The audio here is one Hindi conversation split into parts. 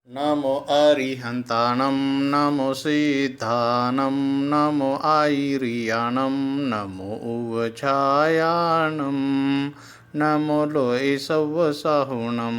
नमो अरिहन्ताणं नमो सिद्धानं नमो आयर्याणं नमो उवछायाणं नमो लोय सवसाहुणं।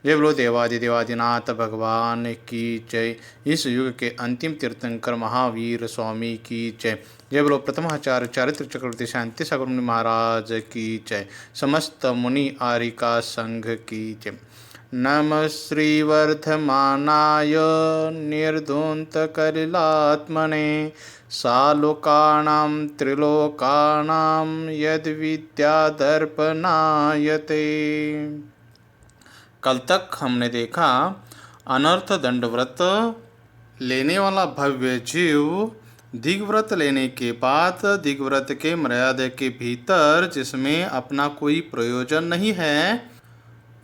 जय बोलो देवादिदेवादिनाथ भगवान की जय। इस युग के अंतिम तीर्थंकर महावीर स्वामी की जय। जय बोलो प्रथमाचार्य चारित्र चक्रवर्ती शांति सागर मुनि महाराज की जय। समस्त मुनि आरिका संघ की जय। नमः श्रीवर्धमानाय निर्धून्तकलिलात्मने सालोकानां त्रिलोकानां यद्विद्यादर्पणायते। कल तक हमने देखा अनर्थ दंड व्रत लेने वाला भव्य जीव दिग्व्रत लेने के बाद दिग्व्रत के मर्यादा के भीतर जिसमें अपना कोई प्रयोजन नहीं है,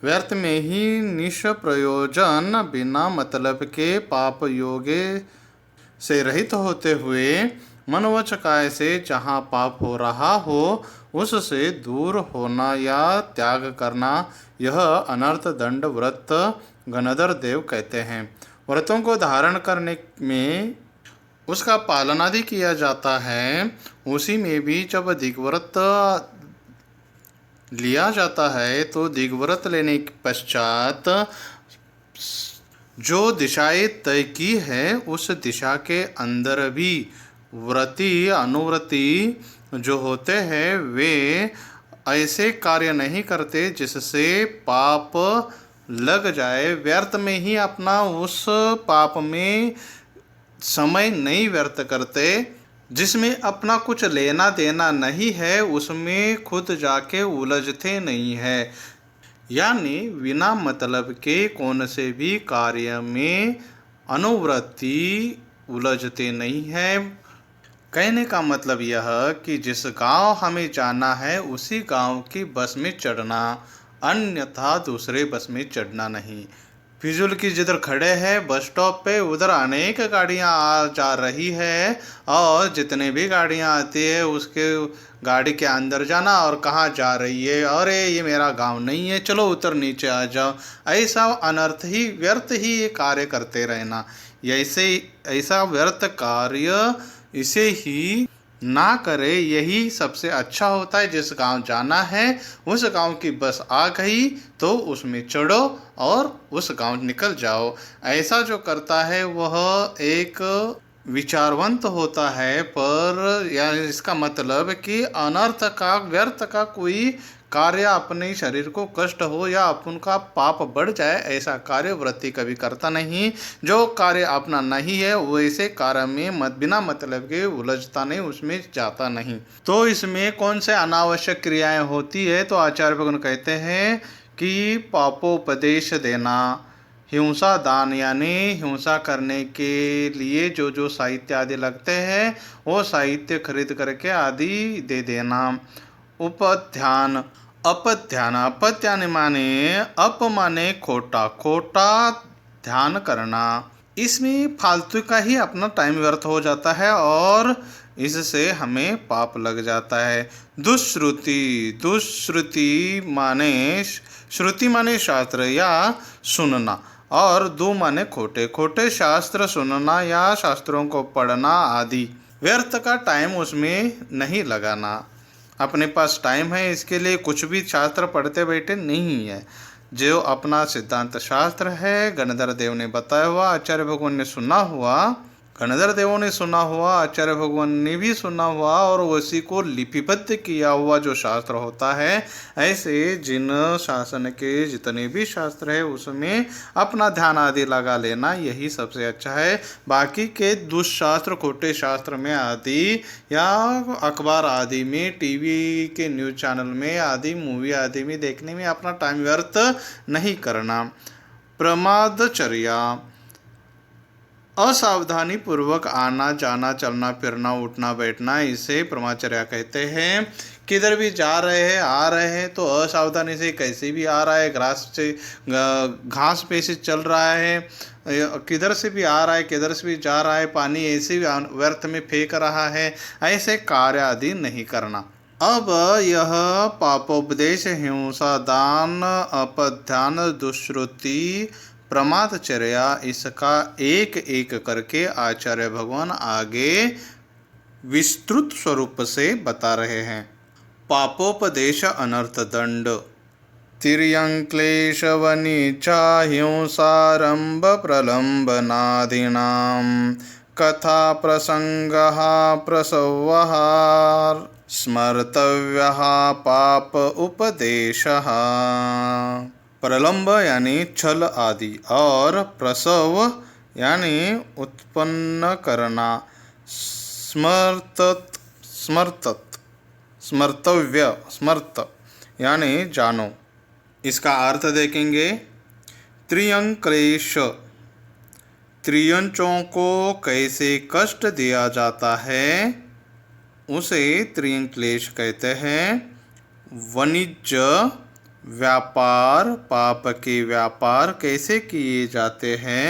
व्यर्थ में ही निष्प्रयोजन बिना मतलब के पाप योगे से रहित होते हुए मन वच काय से जहाँ पाप हो रहा हो उससे दूर होना या त्याग करना, यह अनर्थ दंड व्रत गणधर देव कहते हैं। व्रतों को धारण करने में उसका पालन आदि किया जाता है। उसी में भी जब दिग्व्रत लिया जाता है तो दिग्व्रत लेने के पश्चात जो दिशाएं तय की है उस दिशा के अंदर भी व्रती अनुव्रती जो होते हैं वे ऐसे कार्य नहीं करते जिससे पाप लग जाए। व्यर्थ में ही अपना उस पाप में समय नहीं व्यर्थ करते। जिसमें अपना कुछ लेना देना नहीं है उसमें खुद जाके उलझते नहीं है, यानी बिना मतलब के कौन से भी कार्य में अनुव्रती उलझते नहीं है। कहने का मतलब यह कि जिस गांव हमें जाना है उसी गांव की बस में चढ़ना, अन्यथा दूसरे बस में चढ़ना नहीं। फिजूल की जिधर खड़े हैं बस स्टॉप पे उधर अनेक गाड़ियां आ जा रही है और जितने भी गाड़ियां आती है उसके गाड़ी के अंदर जाना और कहाँ जा रही है, अरे ये मेरा गांव नहीं है, चलो उतर नीचे आ जाओ। ऐसा अनर्थ ही व्यर्थ ही ये कार्य करते रहना। ऐसा व्यर्थ कार्य इसे ही ना करे, यही सबसे अच्छा होता है। जिस गांव जाना है उस गांव की बस आ गई तो उसमें चढ़ो और उस गांव निकल जाओ। ऐसा जो करता है वह एक विचारवंत होता है। पर या इसका मतलब कि अनर्थ का व्यर्थ का कोई कार्य अपने शरीर को कष्ट हो या अपन का पाप बढ़ जाए ऐसा कार्य व्रती कभी करता नहीं। जो कार्य अपना नहीं है वैसे कार्य में बिना मतलब के उलझता नहीं, उसमें जाता नहीं। तो इसमें कौन से अनावश्यक क्रियाएं होती है तो आचार्य भगवान कहते हैं कि पापोपदेश देना, हिंसा दान यानी हिंसा करने के लिए जो जो साहित्य आदि लगते हैं वो साहित्य खरीद करके आदि दे देना। उपध्यान अपध्यान, अपध्यान माने अप माने खोटा, खोटा ध्यान करना। इसमें फालतू का ही अपना टाइम व्यर्थ हो जाता है और इससे हमें पाप लग जाता है। दुश्रुति, दुश्रुति माने श्रुति माने शास्त्र या सुनना और दो माने खोटे, खोटे शास्त्र सुनना या शास्त्रों को पढ़ना आदि। व्यर्थ का टाइम उसमें नहीं लगाना। अपने पास टाइम है इसके लिए कुछ भी शास्त्र पढ़ते बैठे नहीं है। जो अपना सिद्धांत शास्त्र है गणधर देव ने बताया हुआ, आचार्य भगवान ने सुना हुआ, गणधर देवों ने सुना हुआ, आचार्य भगवान ने भी सुना हुआ और उसी को लिपिबद्ध किया हुआ जो शास्त्र होता है, ऐसे जिन शासन के जितने भी शास्त्र है उसमें अपना ध्यान आदि लगा लेना यही सबसे अच्छा है। बाकी के दुष्शास्त्र खोटे शास्त्र में आदि या अखबार आदि में, टीवी के न्यूज़ चैनल में आदि, मूवी आदि में देखने में अपना टाइम व्यर्थ नहीं करना। प्रमादचर्या, असावधानी पूर्वक आना जाना, चलना फिरना, उठना बैठना, इसे प्रमाचर्या कहते हैं। किधर भी जा रहे हैं आ रहे हैं तो असावधानी से कैसे भी आ रहा है, घास पे से चल रहा है, किधर से भी आ रहा है किधर से भी जा रहा है, पानी ऐसे व्यर्थ में फेंक रहा है, ऐसे कार्य आदि नहीं करना। अब यह पापोपदेश, हिंसा दान, अपध्यान, दुष्श्रुति, प्रमादचर्या इसका एक एक करके आचार्य भगवान आगे विस्तृत स्वरूप से बता रहे हैं। पापोपदेश अनर्थ दंड। तिर्यक्लेशवनिचा हिंसारंभ प्रलंबनादीनां कथा प्रसंगः प्रसवः स्मर्तव्यः पाप उपदेशः। प्रलंब यानी छल आदि और प्रसव यानी उत्पन्न करना। स्मर्त यानी जानो। इसका अर्थ देखेंगे। त्रियंक्लेश, त्रियंचों को कैसे कष्ट दिया जाता है उसे त्रियंक्लेश कहते हैं। वाणिज्य व्यापार, पाप के व्यापार कैसे किए जाते हैं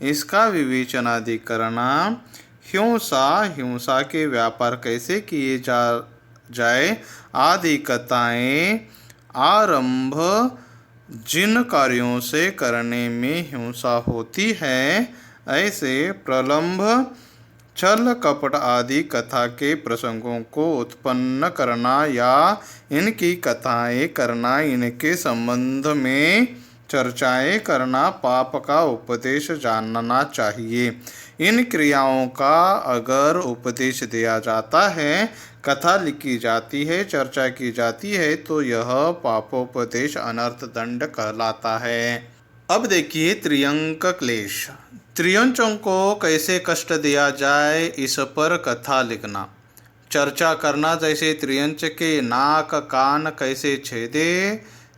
इसका विवेचन आदि करना। हिंसा, हिंसा के व्यापार कैसे किए जाए आदि कथाएं। आरंभ, जिन कार्यों से करने में हिंसा होती है ऐसे प्रलंब, छल कपट आदि कथा के प्रसंगों को उत्पन्न करना या इनकी कथाएं करना, इनके संबंध में चर्चाएं करना, पाप का उपदेश जानना चाहिए। इन क्रियाओं का अगर उपदेश दिया जाता है, कथा लिखी जाती है, चर्चा की जाती है तो यह पापोपदेश अनर्थ दंड कहलाता है। अब देखिए त्रियंक क्लेश। त्रियंचों को कैसे कष्ट दिया जाए इस पर कथा लिखना, चर्चा करना। जैसे त्रियंच के नाक कान कैसे छेदे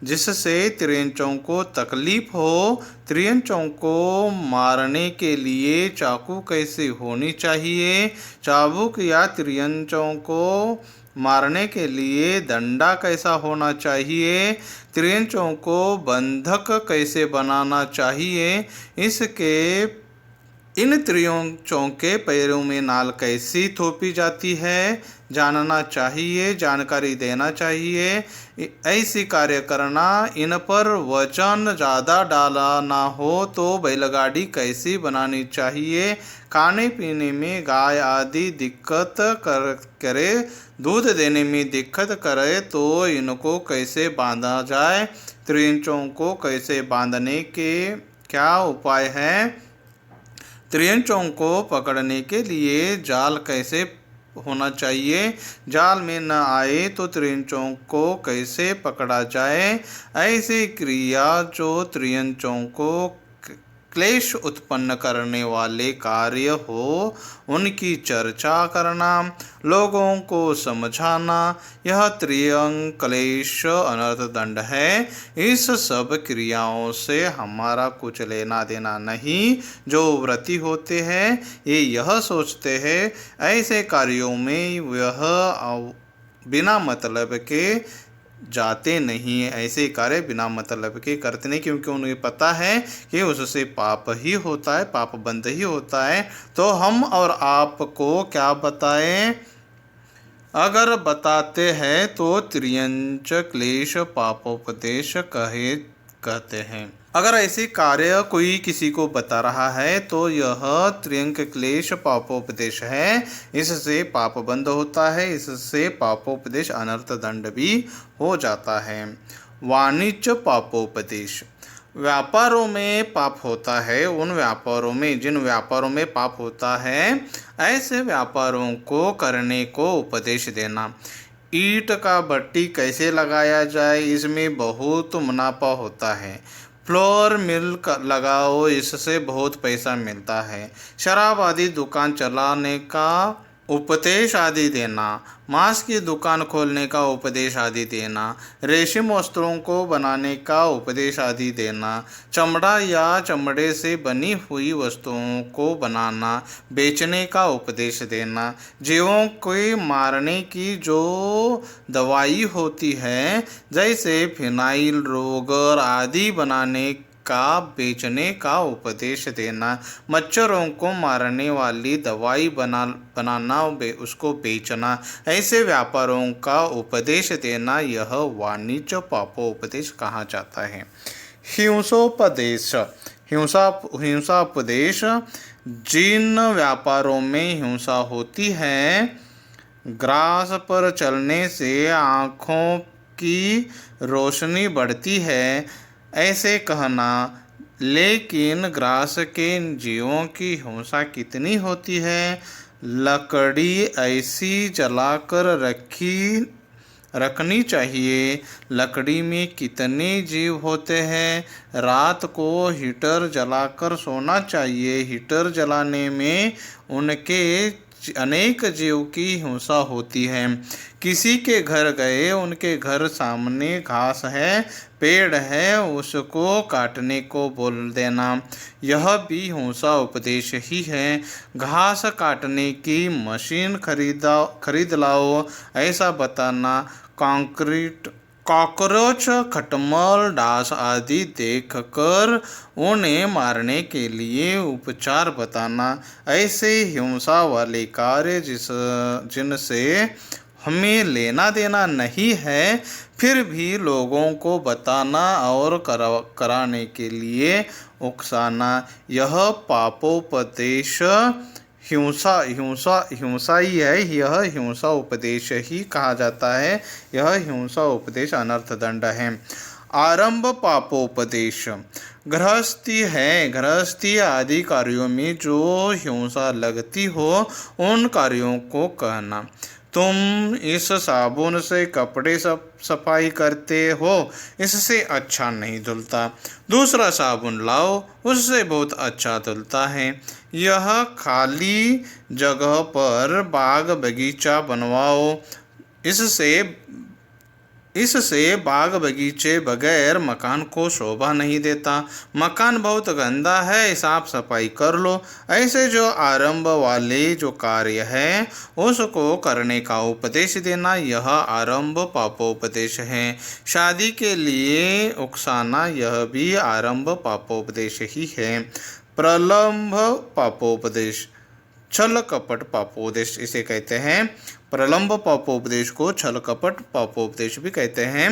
जिससे त्रियंचों को तकलीफ हो, त्रियंचों को मारने के लिए चाकू कैसे होनी चाहिए, चाबुक या त्रियंचों को मारने के लिए डंडा कैसा होना चाहिए, त्रियंचों को बंधक कैसे बनाना चाहिए, इन त्रियंचों के पैरों में नाल कैसी थोपी जाती है जानना चाहिए, जानकारी देना चाहिए। ऐसी कार्य करना। इन पर वजन ज़्यादा डाला ना हो तो बैलगाड़ी कैसी बनानी चाहिए। खाने पीने में गाय आदि दिक्कत करे, दूध देने में दिक्कत करे तो इनको कैसे बांधा जाए, त्रियंचों को कैसे बांधने के क्या उपाय हैं, त्रियंचों को पकड़ने के लिए जाल कैसे होना चाहिए, जाल में न आए तो त्रियंचों को कैसे पकड़ा जाए। ऐसी क्रिया जो त्रियंचों को क्लेश उत्पन्न करने वाले कार्य हो उनकी चर्चा करना, लोगों को समझाना, यह त्रियंक्लेश अनर्थ दंड है। इस सब क्रियाओं से हमारा कुछ लेना देना नहीं। जो व्रती होते हैं ये यह सोचते हैं ऐसे कार्यों में वह बिना मतलब के जाते नहीं, ऐसे कार्य बिना मतलब के करते नहीं, क्योंकि उन्हें पता है कि उससे पाप ही होता है, पाप बंद ही होता है। तो हम और आपको क्या बताएं, अगर बताते हैं तो त्रियंच क्लेश पापोपदेश कहते हैं। अगर ऐसे कार्य कोई किसी को बता रहा है तो यह त्रियंक क्लेश पापोपदेश है, इससे पाप बंद होता है, इससे पापोपदेश अनर्थ दंड भी हो जाता है। वाणिज्य पापोपदेश। व्यापारों में पाप होता है, उन व्यापारों में जिन व्यापारों में पाप होता है ऐसे व्यापारों को करने को उपदेश देना। ईंट का भट्टी कैसे लगाया जाए, इसमें बहुत मुनाफा होता है। फ्लोर मिल लगाओ, इससे बहुत पैसा मिलता है। शराब आदि दुकान चलाने का उपदेश आदि देना, मांस की दुकान खोलने का उपदेश आदि देना, रेशम वस्त्रों को बनाने का उपदेश आदि देना, चमड़ा या चमड़े से बनी हुई वस्तुओं को बनाना बेचने का उपदेश देना, जीवों को मारने की जो दवाई होती है जैसे फिनाइल रोगर आदि बनाने का बेचने का उपदेश देना, मच्छरों को मारने वाली दवाई बनाना उसको बेचना, ऐसे व्यापारों का उपदेश देना, यह वाणिज्य पापोपदेश कहा जाता है। हिंसोपदेश। हिंसा उपदेश। जिन व्यापारों में हिंसा होती है, ग्रास पर चलने से आँखों की रोशनी बढ़ती है, ऐसे कहना। लेकिन ग्रास के जीवों की हिंसा कितनी होती है। लकड़ी ऐसी जलाकर रखनी चाहिए। लकड़ी में कितने जीव होते हैं। रात को हीटर जलाकर सोना चाहिए। हीटर जलाने में उनके अनेक जीव की हिंसा होती है। किसी के घर गए, उनके घर सामने घास है, पेड़ है, उसको काटने को बोल देना, यह भी हिंसा उपदेश ही है। घास काटने की मशीन खरीद लाओ, ऐसा बताना। कॉकरोच, खटमल, डांस आदि देखकर उन्हें मारने के लिए उपचार बताना। ऐसे हिंसा वाले कार्य जिनसे हमें लेना देना नहीं है, फिर भी लोगों को बताना और कराने के लिए उकसाना, यह पापोपदेश हिंसा ही है। यह हिंसा उपदेश ही कहा जाता है। यह हिंसा उपदेश अनर्थ दंड है। आरंभ पापोपदेश। गृहस्थी आदि कार्यों में जो हिंसा लगती हो, उन कार्यों को कहना। तुम इस साबुन से कपड़े सफाई करते हो, इससे अच्छा नहीं धुलता। दूसरा साबुन लाओ, उससे बहुत अच्छा धुलता है। यह खाली जगह पर बाग बगीचा बनवाओ, इससे बाग बगीचे बगैर मकान को शोभा नहीं देता। मकान बहुत गंदा है, साफ सफाई कर लो। ऐसे जो आरंभ वाले जो कार्य है, उसको करने का उपदेश देना, यह आरंभ पापोपदेश है। शादी के लिए उकसाना, यह भी आरंभ पापोपदेश ही है। प्रलंब पापोपदेश। छल कपट पापोपदेश इसे कहते हैं। प्रलंब पापोपदेश को छल कपट पापोपदेश भी कहते हैं।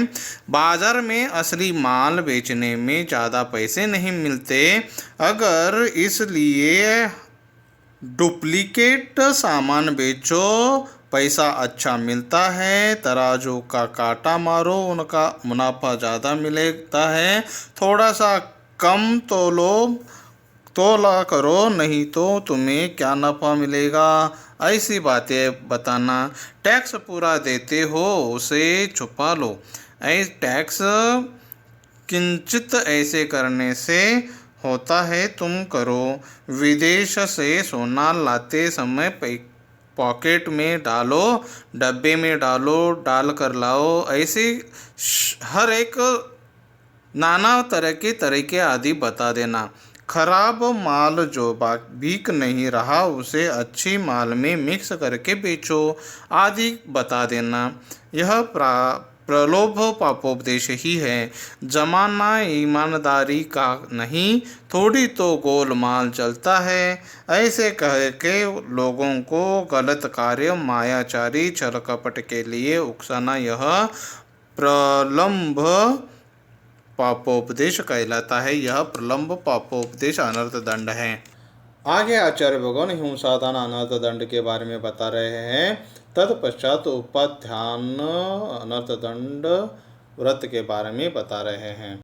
बाजार में असली माल बेचने में ज़्यादा पैसे नहीं मिलते, अगर इसलिए डुप्लीकेट सामान बेचो, पैसा अच्छा मिलता है। तराजू का कांटा मारो, उनका मुनाफा ज़्यादा मिलता है। थोड़ा सा कम तोला करो, नहीं तो तुम्हें क्या नफ़ा मिलेगा। ऐसी बातें बताना। टैक्स पूरा देते हो, उसे छुपा लो। टैक्स किंचित ऐसे करने से होता है, तुम करो। विदेश से सोना लाते समय पॉकेट में डालो, डब्बे में डालो, डाल कर लाओ। ऐसे हर एक नाना तरह के तरीके आदि बता देना। खराब माल जो बिक नहीं रहा, उसे अच्छी माल में मिक्स करके बेचो, आदि बता देना। यह प्रलोभ पापोपदेश ही है। जमाना ईमानदारी का नहीं, थोड़ी तो गोलमाल चलता है। ऐसे कह के लोगों को गलत कार्य, मायाचारी, छल कपट के लिए उकसाना, यह प्रलंब पापोपदेश कहलाता है। यह प्रलंब पापोपदेश अनर्थ दंड है। आगे आचार्य भगवान हिंसादान अनर्थ दंड के बारे में बता रहे हैं। तत्पश्चात उपाध्यान अनर्थ दंड व्रत के बारे में बता रहे हैं।